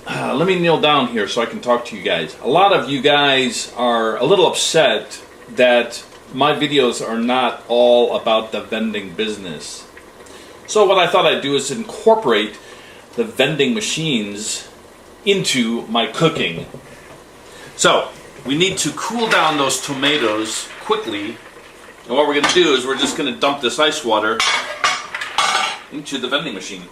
let me kneel down here so I can talk to you guys. A lot of you guys are a little upset that my videos are not all about the vending business. So what I thought I'd do is incorporate the vending machines into my cooking. So we need to cool down those tomatoes quickly. And what we're going to do is we're just going to dump this ice water into the vending machine.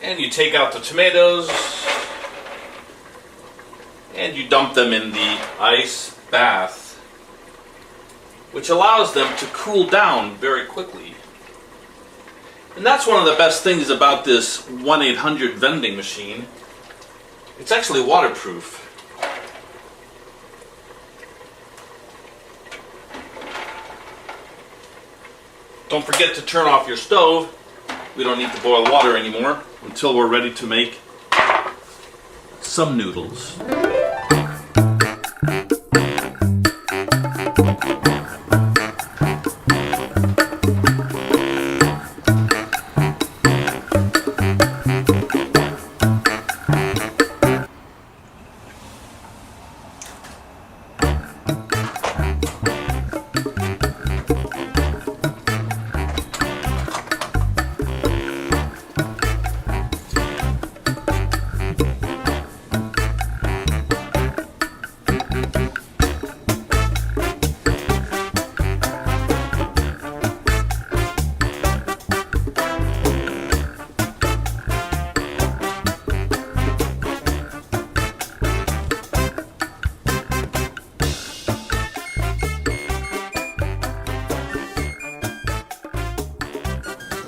And you take out the tomatoes and you dump them in the ice bath, which allows them to cool down very quickly. And that's one of the best things about this 1-800 vending machine. It's actually waterproof. Don't forget to turn off your stove. We don't need to boil water anymore until we're ready to make some noodles.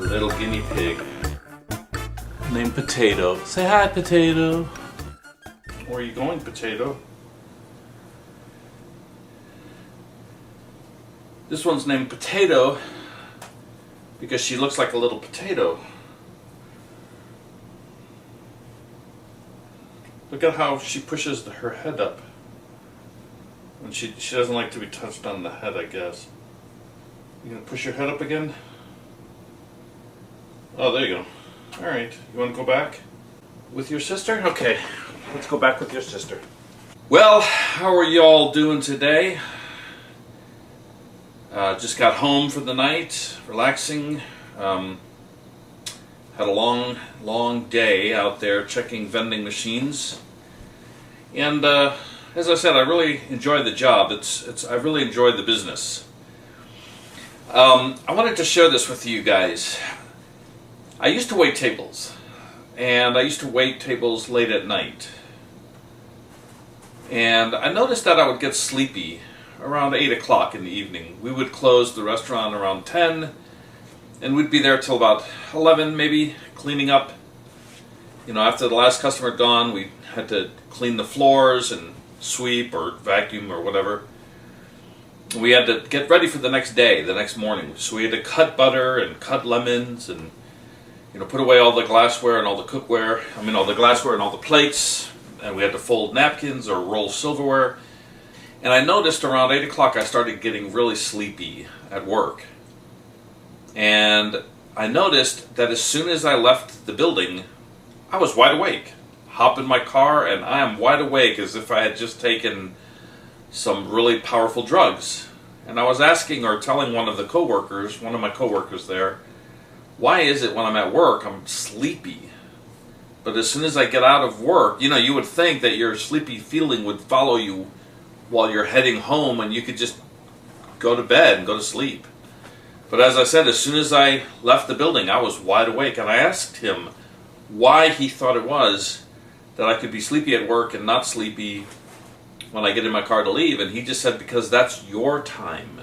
Little guinea pig named Potato. Say hi, Potato. Where are you going, Potato? This one's named Potato because she looks like a little potato. Look at how she pushes her head up. And she doesn't like to be touched on the head, I guess. You gonna push your head up again? Oh, there you go. Alright, you want to go back with your sister? Okay, let's go back with your sister. Well, how are y'all doing today? Just got home for the night, relaxing. Had a long day out there checking vending machines. And as I said, I really enjoy the job. I really enjoy the business. I wanted to share this with you guys. I used to wait tables, and I used to wait tables late at night. And I noticed that I would get sleepy around 8 o'clock in the evening. We would close the restaurant around 10, and we'd be there till about 11 maybe, cleaning up. You know, after the last customer had gone, we had to clean the floors and sweep or vacuum or whatever. We had to get ready for the next day, the next morning. So we had to cut butter and cut lemons and put away all the glassware and all the cookware. All the glassware and all the plates. And we had to fold napkins or roll silverware. And I noticed around 8 o'clock I started getting really sleepy at work. And I noticed that as soon as I left the building, I was wide awake. Hop in my car and I am wide awake as if I had just taken some really powerful drugs. And I was asking or telling one of my coworkers there, why is it when I'm at work I'm sleepy, but as soon as I get out of work, you would think that your sleepy feeling would follow you while you're heading home and you could just go to bed and go to sleep. But as I said, as soon as I left the building, I was wide awake, and I asked him why he thought it was that I could be sleepy at work and not sleepy when I get in my car to leave, and he just said, because that's your time.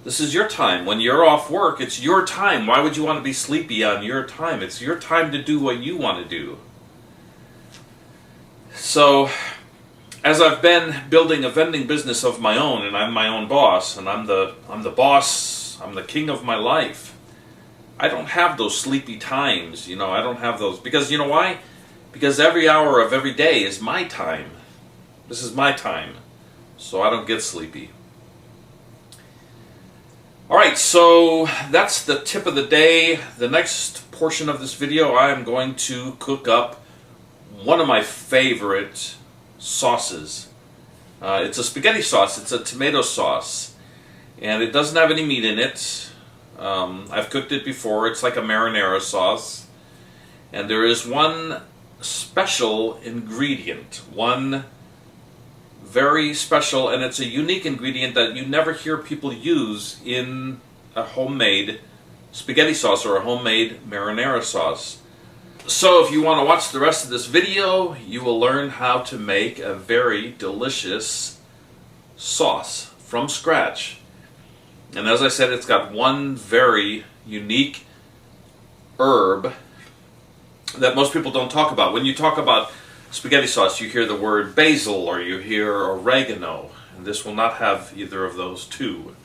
This is your time. When you're off work, it's your time. Why would you want to be sleepy on your time? It's your time to do what you want to do. So, as I've been building a vending business of my own, and I'm my own boss, and I'm the boss, I'm the king of my life, I don't have those sleepy times, I don't have those. Because you know why? Because every hour of every day is my time. This is my time. So I don't get sleepy. Alright, so that's the tip of the day. The next portion of this video, I am going to cook up one of my favorite sauces. It's a spaghetti sauce. It's a tomato sauce. And it doesn't have any meat in it. I've cooked it before. It's like a marinara sauce. And there is one special ingredient. One very special, and it's a unique ingredient that you never hear people use in a homemade spaghetti sauce or a homemade marinara sauce. So if you want to watch the rest of this video, you will learn how to make a very delicious sauce from scratch. And as I said, it's got one very unique herb that most people don't talk about. When you talk about spaghetti sauce, you hear the word basil or you hear oregano, and this will not have either of those two.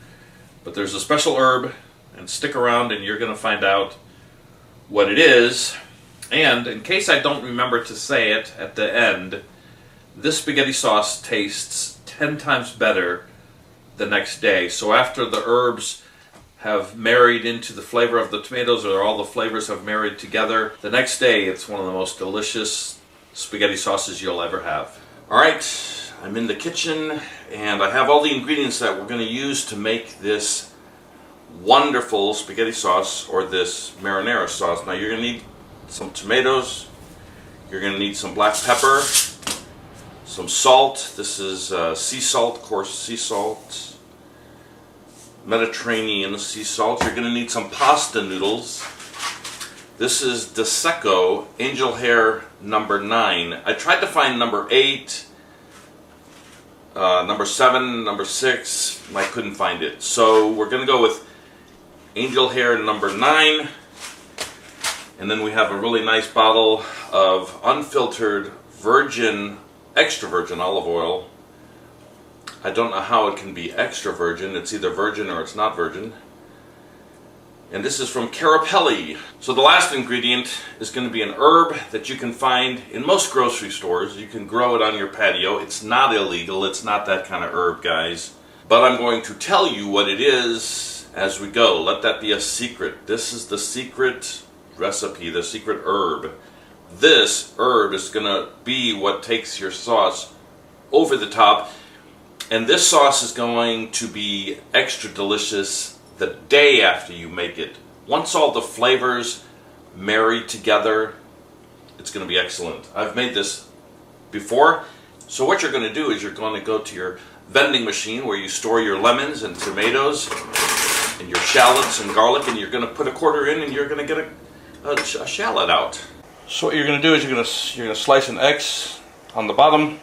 But there's a special herb, and stick around and you're going to find out what it is. And in case I don't remember to say it at the end, this spaghetti sauce tastes 10 times better the next day. So after the herbs have married into the flavor of the tomatoes, or all the flavors have married together, the next day it's one of the most delicious spaghetti sauces you'll ever have. Alright, I'm in the kitchen and I have all the ingredients that we're going to use to make this wonderful spaghetti sauce, or this marinara sauce. Now you're going to need some tomatoes, you're going to need some black pepper, some salt. This is sea salt, coarse sea salt, Mediterranean sea salt. You're going to need some pasta noodles. This is Dseco Angel Hair number 9. I tried to find number 8, number 7, number 6. I couldn't find it. So we're going to go with Angel Hair number 9. And then we have a really nice bottle of unfiltered virgin, extra virgin olive oil. I don't know how it can be extra virgin. It's either virgin or it's not virgin. And this is from Carapelli. So the last ingredient is going to be an herb that you can find in most grocery stores. You can grow it on your patio. It's not illegal. It's not that kind of herb, guys. But I'm going to tell you what it is as we go. Let that be a secret. This is the secret recipe, the secret herb. This herb is going to be what takes your sauce over the top. And this sauce is going to be extra delicious the day after you make it. Once all the flavors marry together, it's going to be excellent. I've made this before. So what you're going to do is you're going to go to your vending machine where you store your lemons and tomatoes and your shallots and garlic, and you're going to put a quarter in and you're going to get a shallot out. So what you're going to do is you're going to slice an X on the bottom, and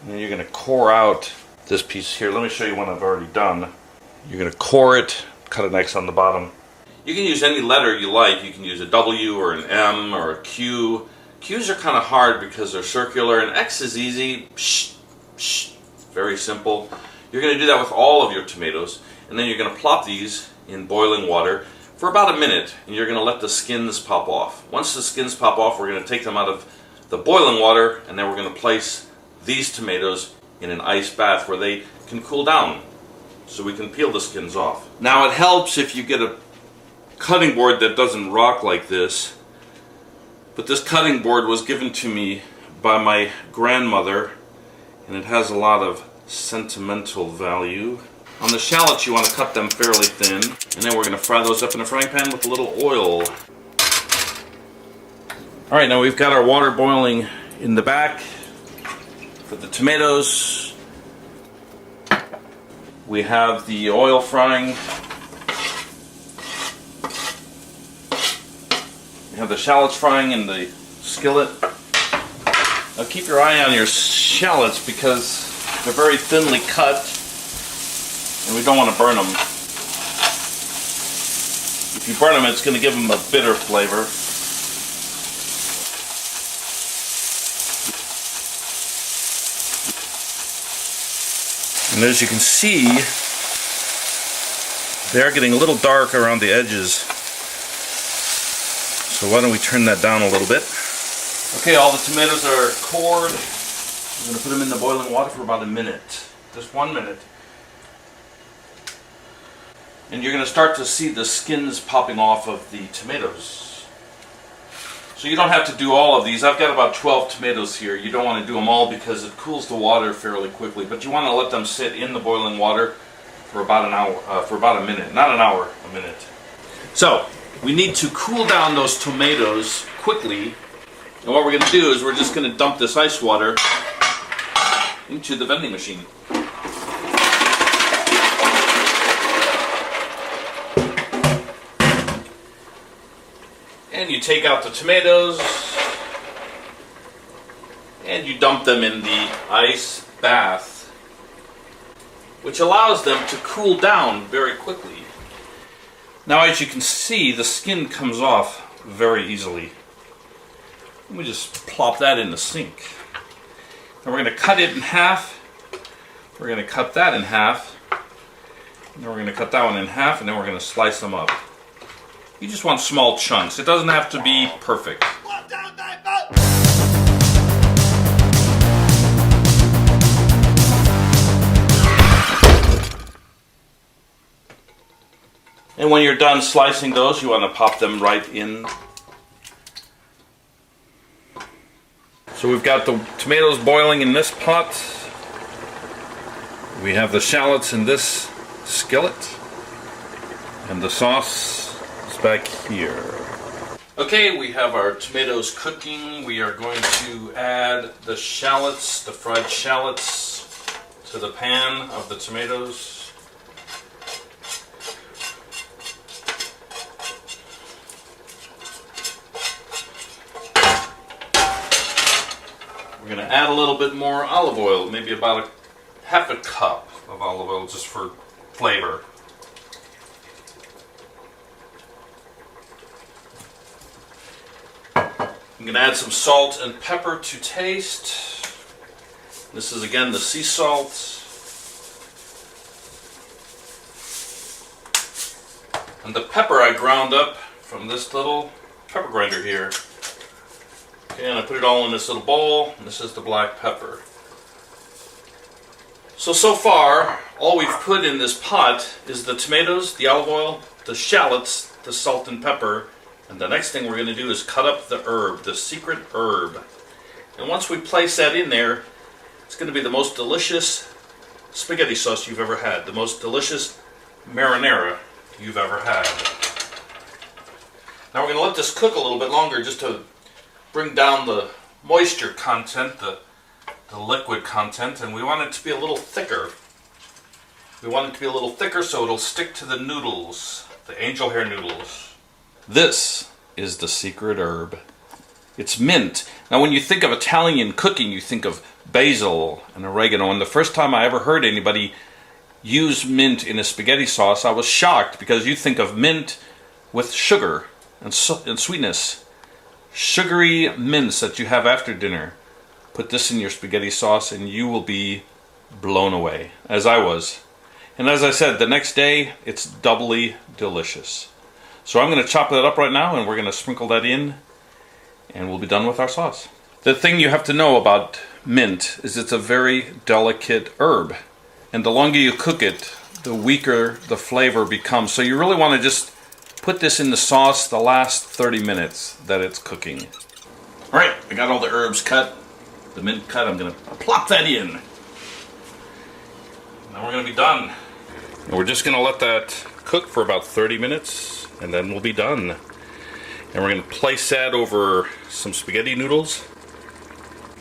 then you're going to core out this piece here. Let me show you one I've already done. You're going to core it, cut an X on the bottom. You can use any letter you like. You can use a W or an M or a Q. Q's are kind of hard because they're circular, and X is easy. Very simple. You're going to do that with all of your tomatoes, and then you're going to plop these in boiling water for about a minute, and you're going to let the skins pop off. Once the skins pop off, we're going to take them out of the boiling water, and then we're going to place these tomatoes in an ice bath where they can cool down so we can peel the skins off. Now it helps if you get a cutting board that doesn't rock like this, but this cutting board was given to me by my grandmother, and it has a lot of sentimental value. On the shallots, you want to cut them fairly thin, and then we're going to fry those up in a frying pan with a little oil. Alright, now we've got our water boiling in the back for the tomatoes. We have the oil frying. We have the shallots frying in the skillet. Now keep your eye on your shallots because they're very thinly cut, and we don't want to burn them. If you burn them, it's going to give them a bitter flavor. And as you can see, they are getting a little dark around the edges. So why don't we turn that down a little bit. Okay, all the tomatoes are cored. I'm going to put them in the boiling water for about a minute. Just 1 minute. And you're going to start to see the skins popping off of the tomatoes. So you don't have to do all of these. I've got about 12 tomatoes here. You don't want to do them all because it cools the water fairly quickly. But you want to let them sit in the boiling water for about an hour, for about a minute. Not an hour, a minute. So we need to cool down those tomatoes quickly. And what we're going to do is we're just going to dump this ice water into the vending machine. And you take out the tomatoes and you dump them in the ice bath, which allows them to cool down very quickly. Now, as you can see, the skin comes off very easily. Let me just plop that in the sink. Now we're going to cut it in half. We're going to cut that in half. And then we're going to cut that one in half, and then we're going to slice them up. You just want small chunks. It doesn't have to be perfect. And when you're done slicing those, you want to pop them right in. So we've got the tomatoes boiling in this pot. We have the shallots in this skillet. And the sauce is back here. Okay, we have our tomatoes cooking. We are going to add the shallots, the fried shallots, to the pan of the tomatoes. We're going to add a little bit more olive oil, maybe about half a cup of olive oil just for flavor. I'm going to add some salt and pepper to taste. This is again the sea salt. And the pepper I ground up from this little pepper grinder here. Okay, and I put it all in this little bowl, and this is the black pepper. So far, all we've put in this pot is the tomatoes, the olive oil, the shallots, the salt and pepper, and the next thing we're going to do is cut up the herb, the secret herb. And once we place that in there, it's going to be the most delicious spaghetti sauce you've ever had, the most delicious marinara you've ever had. Now we're going to let this cook a little bit longer just to bring down the moisture content, the liquid content, and we want it to be a little thicker. We want it to be a little thicker so it'll stick to the noodles, the angel hair noodles. This is the secret herb. It's mint. Now when you think of Italian cooking, you think of basil and oregano, and the first time I ever heard anybody use mint in a spaghetti sauce, I was shocked because you think of mint with sugar and sweetness. Sugary mints that you have after dinner. Put this in your spaghetti sauce and you will be blown away, as I was. And as I said, the next day, it's doubly delicious. So I'm going to chop that up right now and we're going to sprinkle that in and we'll be done with our sauce. The thing you have to know about mint is it's a very delicate herb. And the longer you cook it, the weaker the flavor becomes. So you really want to just put this in the sauce the last 30 minutes that it's cooking. Alright, I got all the herbs cut, the mint cut. I'm going to plop that in. Now we're going to be done. And we're just going to let that cook for about 30 minutes and then we'll be done. And we're going to place that over some spaghetti noodles.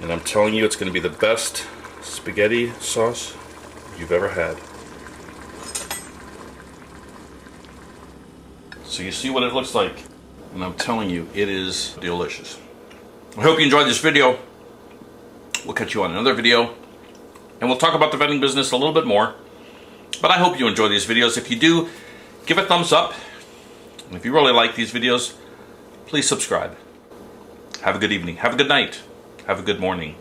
And I'm telling you, it's going to be the best spaghetti sauce you've ever had. So you see what it looks like, and I'm telling you, it is delicious. I hope you enjoyed this video. We'll catch you on another video, and we'll talk about the vending business a little bit more. But I hope you enjoy these videos. If you do, give a thumbs up. And if you really like these videos, please subscribe. Have a good evening. Have a good night. Have a good morning.